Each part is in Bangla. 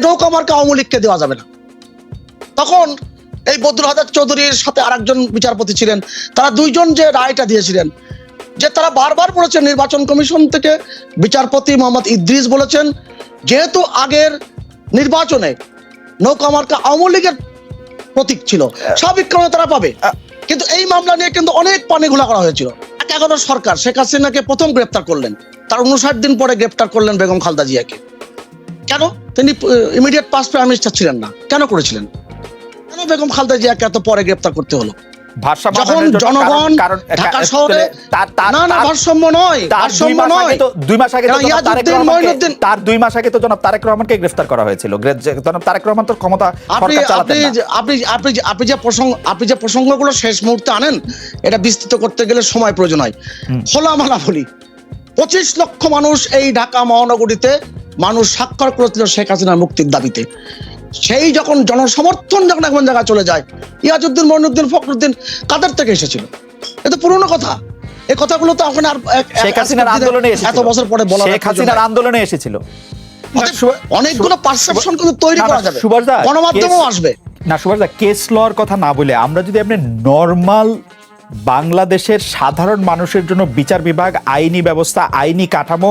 নৌকা মার্কা আওয়ামী লীগকে দেওয়া যাবে না। তখন এই বদরুল হাজার চৌধুরীর সাথে আরেকজন বিচারপতি ছিলেন, তারা দুইজন যে রায়টা দিয়েছিলেন, যে তারা বারবার বলেছেন, নির্বাচন কমিশন থেকে বিচারপতি মোহাম্মদ ইদ্রিস বলেছেন, যেহেতু আগের নির্বাচনে নৌকা মার্কা আওয়ামী লীগের প্রতীক ছিল, স্বাভাবিক কারণে তারা পাবে। কিন্তু এই মামলা নিয়ে কিন্তু অনেক পানি ঘোলা করা হয়েছিল। 11 সরকার শেখ হাসিনাকে প্রথম গ্রেপ্তার করলেন, তার 59 দিন পরে গ্রেপ্তার করলেন বেগম খালেদা জিয়াকে। কেন? তিনি ইমিডিয়েট পাস্ট প্রাইম মিনিস্টার ছিলেন না, কেন করেছিলেন? কেন বেগম খালেদা জিয়াকে এত পরে গ্রেপ্তার করতে হলো? যখন জনগণ ঢাকা শহরে ভারসাম্য নয়, ভারসাম্য নয়, 2 মাস আগে তার 2 মাস আগে তো জনাব তারেক রহমানকে গ্রেফতার করা হয়েছিল। জনাব তারেক রহমান তো ক্ষমতা সরকার চালাতেন না। আপনি যে প্রসঙ্গগুলো শেষ মুহূর্তে আনেন, এটা বিস্তৃত করতে গেলে সময় প্রয়োজন হয়। খোলামেলা বলি, 25 লক্ষ মানুষ এই ঢাকা মহানগরীতে মানুষ স্বাক্ষর করেছিল শেখ হাসিনার মুক্তির দাবিতে। সেই যখন জনসমর্থন যখন এমন জায়গায় চলে যায়, ইয়াজউদ্দিন, মঈনুদ্দিন, ফখরুদ্দিন কাদের থেকে এসেছিল? এটা পুরনো কথা। এই কথাগুলো তো এখন আর শেখ হাসিনার আন্দোলনে এসেছিল, এত বছর পরে বলা, শেখ হাসিনার আন্দোলনে এসেছিল। অনেকগুলো পারসেপশন কিন্তু তৈরি করা যাবে, গণমাধ্যমেও আসবে না। সুভাষদা, কেস লর কথা না বলে আমরা যদি আপনি নরমাল বাংলাদেশের সাধারণ মানুষের জন্য বিচার বিভাগ, আইনি ব্যবস্থা, আইনি কাঠামো,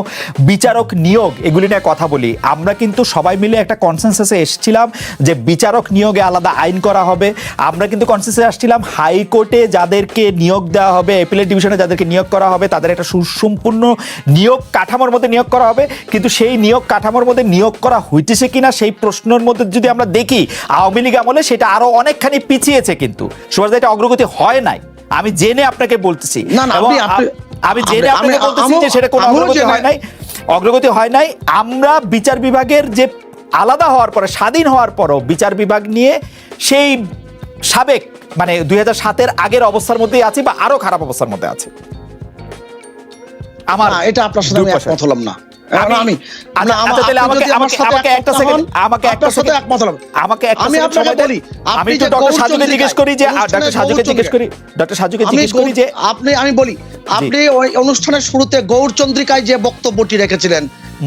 বিচারক নিয়োগ, এগুলি নিয়ে কথা বলি। আমরা কিন্তু সবাই মিলে একটা কনসেনসাসে এসেছিলাম যে বিচারক নিয়োগে আলাদা আইন করা হবে। আমরা কিন্তু কনসেনসাসে আসছিলাম হাইকোর্টে যাদেরকে নিয়োগ দেওয়া হবে, অ্যাপিলেট ডিভিশনে যাদেরকে নিয়োগ করা হবে, তাদের একটা সুসম্পূর্ণ নিয়োগ কাঠামোর মধ্যে নিয়োগ করা হবে। কিন্তু সেই নিয়োগ কাঠামোর মধ্যে নিয়োগ করা হইতেছে কিনা সেই প্রশ্নের মধ্যে যদি আমরা দেখি, আওয়ামী লীগ আমলে সেটা আরো অনেকখানি পিছিয়েছে। কিন্তু সুভাষদা, এটা অগ্রগতি হয় নাই। আমি জেনে আপনাকে বলতেছি, আমি জেনে আপনাকে বলতেছি যে সেটা কোনো অগ্রগতি হয় নাই, অগ্রগতি হয় নাই। আমরা বিচার বিভাগের যে আলাদা হওয়ার পরে, স্বাধীন হওয়ার পরও বিচার বিভাগ নিয়ে সেই সাবেক মানে 2007-এর আগের অবস্থার মধ্যেই আছি বা আরো খারাপ অবস্থার মধ্যে আছে। আমার এটা আপনার সাথে আমি একমত হলাম না। আপনি ওই অনুষ্ঠানের শুরুতে গৌরচন্দ্রিকায় যে বক্তব্যটি রেখেছিলেন,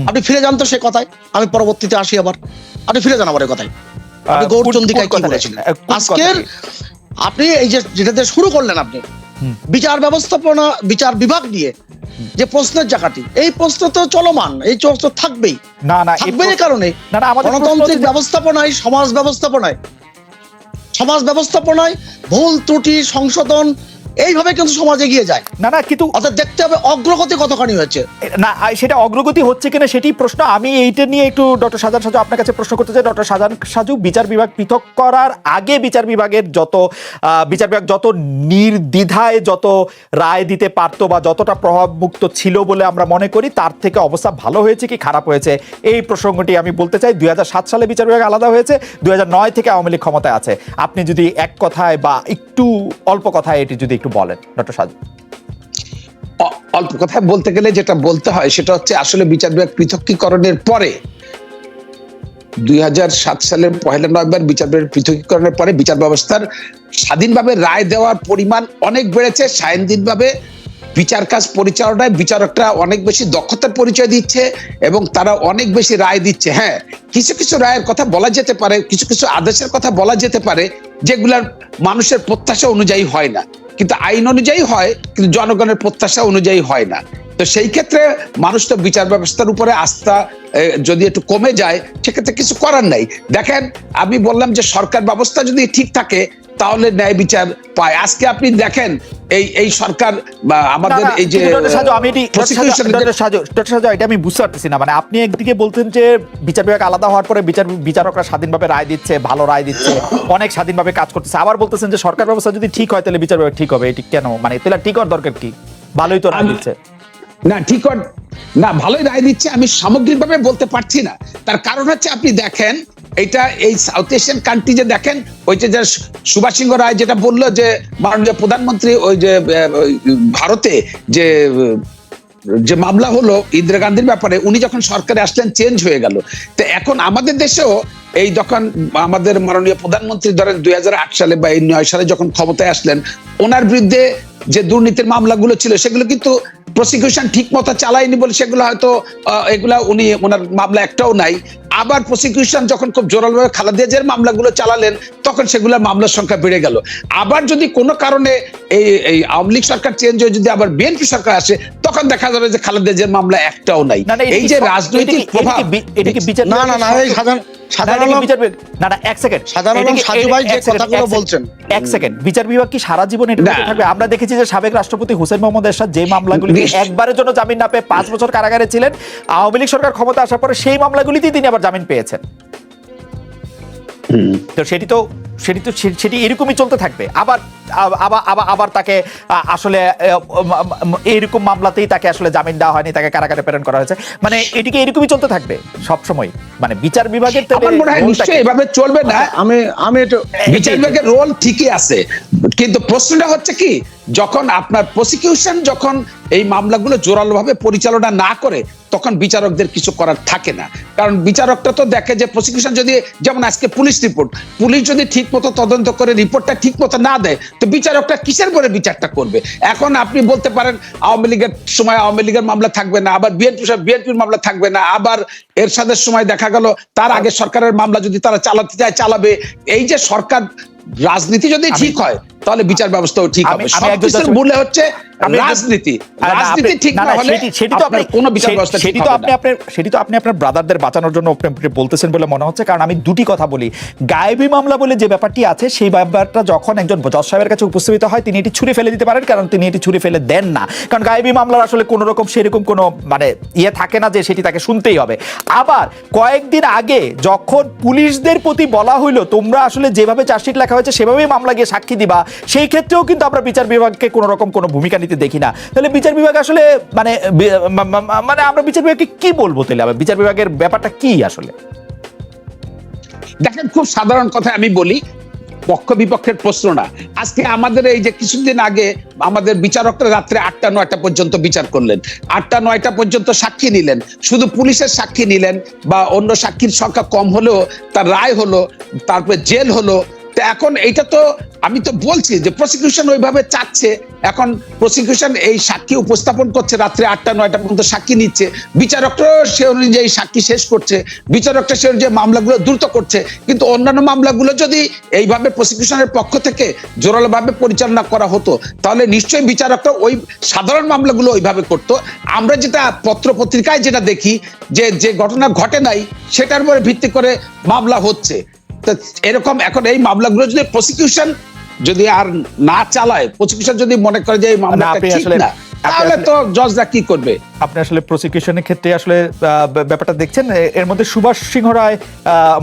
আপনি ফিরে যান তো সে কথায়, আমি পরবর্তীতে আসি আবার। আপনি ফিরে যান আবার এই কথায়। আপনি গৌরচন্দ্রিকায় কি বলেছিলেন আজকের? আপনি এই যে যেটা শুরু করলেন, আপনি বিচার ব্যবস্থাপনা, বিচার বিভাগ নিয়ে যে প্রশ্নের জায়গাটি, এই প্রশ্ন তো চলমান, এই প্রশ্ন থাকবেই। থাকবে এই কারণে গণতান্ত্রিক ব্যবস্থাপনায়, সমাজ ব্যবস্থাপনায় ভুল ত্রুটি সংশোধন, এইভাবে কিন্তু সমাজ এগিয়ে যায়। কিন্তু অর্থাৎ দেখতে হবে অগ্রগতি কতখানি হয়েছে। না, সেটা অগ্রগতি হচ্ছে কিনা সেটি প্রশ্ন। আমি এইটা নিয়ে একটু ডক্টর শাহজাহান সাজু আপনার কাছে প্রশ্ন করতে চাই। ডক্টর শাহজাহান সাজু, বিচার বিভাগ পৃথক করার আগে বিচার বিভাগ যত নির্দ্বিধায় যত রায় দিতে পারতো বা যতটা প্রভাবমুক্ত ছিল বলে আমরা মনে করি, তার থেকে অবস্থা ভালো হয়েছে কি খারাপ হয়েছে, এই প্রসঙ্গটি আমি বলতে চাই। 2007 সালে বিচার বিভাগ আলাদা হয়েছে, 2009 থেকে আওয়ামী লীগ ক্ষমতায় আছে। আপনি যদি এক কথায় বা একটু অল্প কথায় এটি যদি একটু বলেন ডক্টর সাজু। অল্প কথায় বলতে গেলে যেটা বলতে হয় সেটা হচ্ছে, আসলে বিচার বিভাগ পৃথকীকরণের পরে 2007 সালের 1 নভেম্বর বিচার বিভাগের পৃথকীকরণের পরে বিচার ব্যবস্থার স্বাধীনভাবে রায় দেওয়ার পরিমাণ অনেক বেড়েছে। স্বাধীনভাবে বিচার কাজ পরিচালনায় বিচারকরা অনেক বেশি দক্ষতার পরিচয় দিচ্ছে এবং তারা অনেক বেশি রায় দিচ্ছে। হ্যাঁ, কিছু কিছু রায়ের কথা বলা যেতে পারে, কিছু কিছু আদেশের কথা বলা যেতে পারে যেগুলার মানুষের প্রত্যাশা অনুযায়ী হয় না, কিন্তু আইন অনুযায়ী হয়, কিন্তু জনগণের প্রত্যাশা অনুযায়ী হয় না। তো সেই ক্ষেত্রে মানুষ তো বিচার ব্যবস্থার উপরে আস্থা যদি একটু কমে যায়, সেক্ষেত্রে কিছু করার নাই। দেখেন, আমি বললাম যে সরকার ব্যবস্থা যদি ঠিক থাকে তাহলে ন্যায় বিচার পায়। আজকে আপনি দেখেন এই সরকার আমাদের এই যে এটা আমি বুঝতে পারতেছি না। মানে আপনি একদিকে বলতেন যে বিচার বিভাগ আলাদা হওয়ার পরে বিচারকরা স্বাধীনভাবে রায় দিচ্ছে, ভালো রায় দিচ্ছে, অনেক স্বাধীনভাবে কাজ করতেছে, আবার বলতেছেন যে সরকার ব্যবস্থা যদি ঠিক হয় তাহলে বিচার বিভাগ ঠিক হবে। এটি কেন? মানে তাহলে ঠিক হওয়ার দরকার কি? ভালোই তো রায় দিচ্ছে না, ঠিক না, ভালোই রায় দিচ্ছে আমি সামগ্রিকভাবে বলতে পারছি না। তার কারণ হচ্ছে, আপনি দেখেন এটা এই সাউথ এশিয়ান কান্ট্রি যে দেখেন, ওই যে সুভাষ সিংহ রায় যেটা বললো যে মাননীয় প্রধানমন্ত্রী ওই যে ভারতে যে মামলা হলো ইন্দিরা গান্ধীর ব্যাপারে, উনি যখন সরকারে আসলেন চেঞ্জ হয়ে গেল। তো এখন আমাদের দেশেও এই যখন আমাদের মাননীয় প্রধানমন্ত্রী ধরেন 2008 সালে বা 2009 সালে যখন ক্ষমতায় আসলেন, ওনার বিরুদ্ধে যে দুর্নীতির মামলাগুলো ছিল সেগুলো কিন্তু প্রসিকিউশন ঠিক মতো চালায়নি বলে সেগুলো হয়তো এগুলা ওনার মামলা একটাও নাই। আবার প্রসিকিউশন যখন খুব জোরালোভাবে খালেদা জিয়ার মামলাগুলো চালালেন তখন সেগুলো মামলার সংখ্যা বেড়ে গেল। আবার যদি কোনো কারণে এই আওয়ামী লীগ সরকার চেঞ্জ হয়ে যদি আবার বিএনপি সরকার আসে তখন দেখা যাবে যে খালেদা জিয়ার মামলা একটাও নাই। এই যে রাজনৈতিক প্রভাব, বিচার বিভাগ কি সারা জীবন এটা থাকবে? আমরা দেখেছি যে সাবেক রাষ্ট্রপতি হোসেন মোহাম্মদ এরশাদ যে মামলাগুলি একবারের জন্য জামিন না পেয়ে 5 বছর কারাগারে ছিলেন, আওয়ামী লীগ সরকার ক্ষমতা আসার পরে সেই মামলাগুলিতেই তিনি আবার জামিন পেয়েছেন। তো সেটি এরকমই চলতে থাকবে। আবার তাকে আসলে এইরকম মামলাতেই তাকে আসলে জামিন দেওয়া হয়নি, তাকে কারাগারে প্রেরণ করা হয়েছে। মানে এটিকে এরকমই চলতে থাকবে সবসময়। মানে বিচার বিভাগের এভাবে চলবে না। আমি বিচার বিভাগের রোল ঠিকই আছে, কিন্তু প্রশ্নটা হচ্ছে কি, যখন আপনার প্রসিকিউশন যখন এই মামলাগুলো জোরালোভাবে পরিচালনা না করে তখন বিচারকদের কিছু করার থাকে না। কারণ বিচারকটা তো দেখে যে প্রসিকিউশন যদি, যেমন আজকে পুলিশ যদি ঠিক মতো তদন্ত করে রিপোর্টটা ঠিক মতো না দেয় তো বিচারকটা কিসের পরে বিচারটা করবে? এখন আপনি বলতে পারেন আওয়ামী লীগের সময় আওয়ামী লীগের মামলা থাকবে না, আবার বিএনপির মামলা থাকবে না, আবার এরশাদের সময় দেখা গেল তার আগে সরকারের মামলা যদি তারা চালাতে চায় চালাবে। এই যে সরকার রাজনীতি যদি ঠিক হয় তাহলে বিচার ব্যবস্থাও ঠিক হবে। সবকিছুর মূলে হচ্ছে রাজনীতি ঠিক না হলে কোনো বিচার ব্যবস্থা ঠিক হবে না। সেটি তো আপনি আপনার ব্রাদারদের বাঁচানোর জন্য বলতেছেন বলে মনে হচ্ছে। কারণ আমি দুটি কথা বলি, গায়েবী মামলা বলে যে ব্যাপারটি আছে সেই ব্যাপারটা যখন একজন জজ সাহেবের কাছে উপস্থিত হয় তিনি এটি ছুঁড়ে ফেলে দিতে পারেন, কারণ তিনি এটি ছুঁড়ে ফেলে দেন না। কারণ গায়েবী মামলার আসলে কোনো রকম সেরকম কোনো মানে থাকে না যে সেটি তাকে শুনতেই হবে। আবার কয়েকদিন আগে যখন পুলিশদের প্রতি বলা হইলো তোমরা আসলে যেভাবে চার্জশিট লেখা হয়েছে সেভাবেই মামলা গিয়ে সাক্ষী দিবা, সেই ক্ষেত্রেও কিন্তু আমরা বিচার বিভাগকে কোনো রকম কোনো ভূমিকা নিতে দেখি না। তাহলে বিচার বিভাগ আসলে মানে আমরা বিচার বিভাগকে কি বলবো? তাহলে আবার বিচার বিভাগের ব্যাপারটা কি আসলে? দেখেন, খুব সাধারণ কথা আমি বলি, পক্ষ বিপক্ষের প্রশ্ন না। আজকে আমাদের এই যে কিছুদিন আগে আমাদের বিচারকরা রাত্রে 8টা-9টা পর্যন্ত বিচার করলেন, 8টা-9টা পর্যন্ত সাক্ষী নিলেন, শুধু পুলিশের সাক্ষী নিলেন বা অন্য সাক্ষীর সংখ্যা কম হলেও তার রায় হলো, তারপরে জেল হলো। এখন এইটা তো আমি তো বলছি যে প্রসিকিউশন ওইভাবে চাচ্ছে, এখন প্রসিকিউশন এই সাক্ষী উপস্থাপন করছে, রাত্রে 8টা-9টা পর্যন্ত সাক্ষী নিচ্ছে, বিচারকরা সে অনুযায়ী সাক্ষী শেষ করছে, বিচারকরা সে অনুযায়ী মামলাগুলো দ্রুত করছে। কিন্তু অন্যান্য মামলাগুলো যদি এইভাবে প্রসিকিউশনের পক্ষ থেকে জোরালোভাবে পরিচালনা করা হতো তাহলে নিশ্চয়ই বিচারকরা ওই সাধারণ মামলাগুলো ওইভাবে করতো। আমরা যেটা পত্র পত্রিকায় যেটা দেখি যে ঘটনা ঘটে নাই সেটার উপরে ভিত্তি করে মামলা হচ্ছে। এরকম এখন এই মামলাগুলো যদি প্রসিকিউশন যদি আর না চালায়, প্রসিকিউশন যদি মনে করে যে এই মামলাটা ঠিক না, তাহলে তো জজরা কি করবে? আপনি আসলে প্রসিকিউশনের ক্ষেত্রে আসলে ব্যাপারটা দেখছেন। এর মধ্যে সুভাষ সিংহ রায়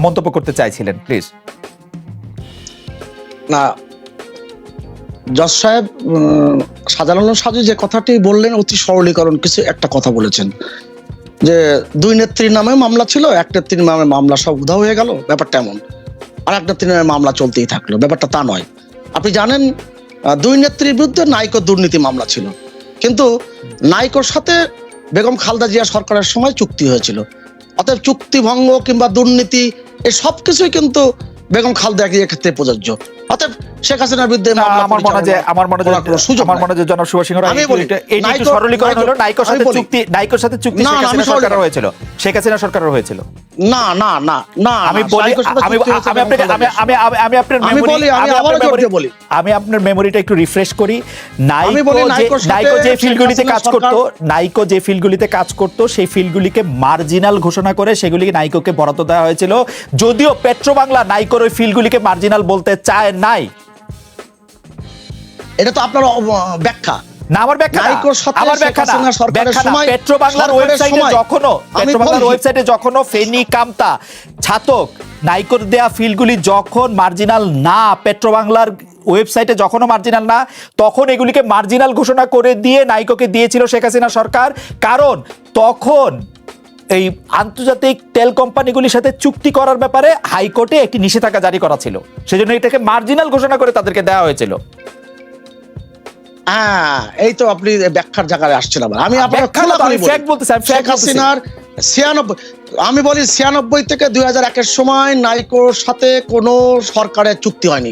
মন্তব্য করতে চাইছিলেন, প্লিজ। না, জজ সাহেব সাজানো সাজু যে কথাটি বললেন অতি সরলীকরণ কিছু একটা কথা বলেছেন যে দুই নেত্রীর নামে মামলা ছিল, এক নেত্রীর নামে মামলা সব উধাও হয়ে গেল, ব্যাপারটা এমন। আর এক নেত্রীর নামে মামলা চলতেই থাকলো, ব্যাপারটা তা নয়। আপনি জানেন দুই নেত্রীর বিরুদ্ধে নাইকো দুর্নীতি মামলা ছিল, কিন্তু নাইকোর সাথে বেগম খালেদা জিয়া সরকারের সময় চুক্তি হয়েছিল। অতএব চুক্তি ভঙ্গ কিংবা দুর্নীতি এই সব কিছুই কিন্তু বেগম খালেদা জিয়ার ক্ষেত্রে প্রযোজ্য। অতএব শেখ হাসিনার বিরুদ্ধে আমার মনে হয় জনাব সুভাষ সিংহ রায় একটু সরলীকরণ হলো। নাইকোর সাথে চুক্তি শেখ হাসিনা সরকারের হয়েছিল, শেখ হাসিনা সরকারের হয়েছিল। না না না না, আমি আপনার মেমোরিটা একটু রিফ্রেশ করি। নাইকো যে ফিল্ডগুলিতে কাজ করতো সেই ফিল্ডগুলিকে মার্জিনাল ঘোষণা করে সেগুলিকে নাইকোকে বরাদ্দ দেওয়া হয়েছিল, যদিও পেট্রোবাংলা নাইকোর ওই ফিল্ডগুলিকে মার্জিনাল বলতে চায় নাই। এটা তো আপনার ব্যাখ্যা না, আমার ব্যাখ্যা না, আমার ব্যাখ্যা না। পেট্রোবাংলার ওয়েবসাইটে যখনও ফেনী, কামতা, ছাতক, নাইকোর দেয়া ফিল্ডগুলি যখন মার্জিনাল না, পেট্রোবাংলার ওয়েবসাইটে যখনও মার্জিনাল না, তখন এগুলিকে মার্জিনাল ঘোষণা করে দিয়ে নাইকোকে দিয়েছিল শেখ হাসিনা সরকার। কারণ তখন এই আন্তর্জাতিক তেল কোম্পানিগুলির সাথে চুক্তি করার ব্যাপারে হাইকোর্টে একটি নিষেধাজ্ঞা জারি করা ছিল, সেজন্য এটাকে মার্জিনাল ঘোষণা করে তাদেরকে দেওয়া হয়েছিল। এই তো আপনি ব্যাখ্যার জায়গায় আসছেন। আবার আমি আপনার শেখ হাসিনার 96, আমি বলি 96 থেকে 2001-এর সময় নাইকোর সাথে কোনো সরকারের চুক্তি হয়নি।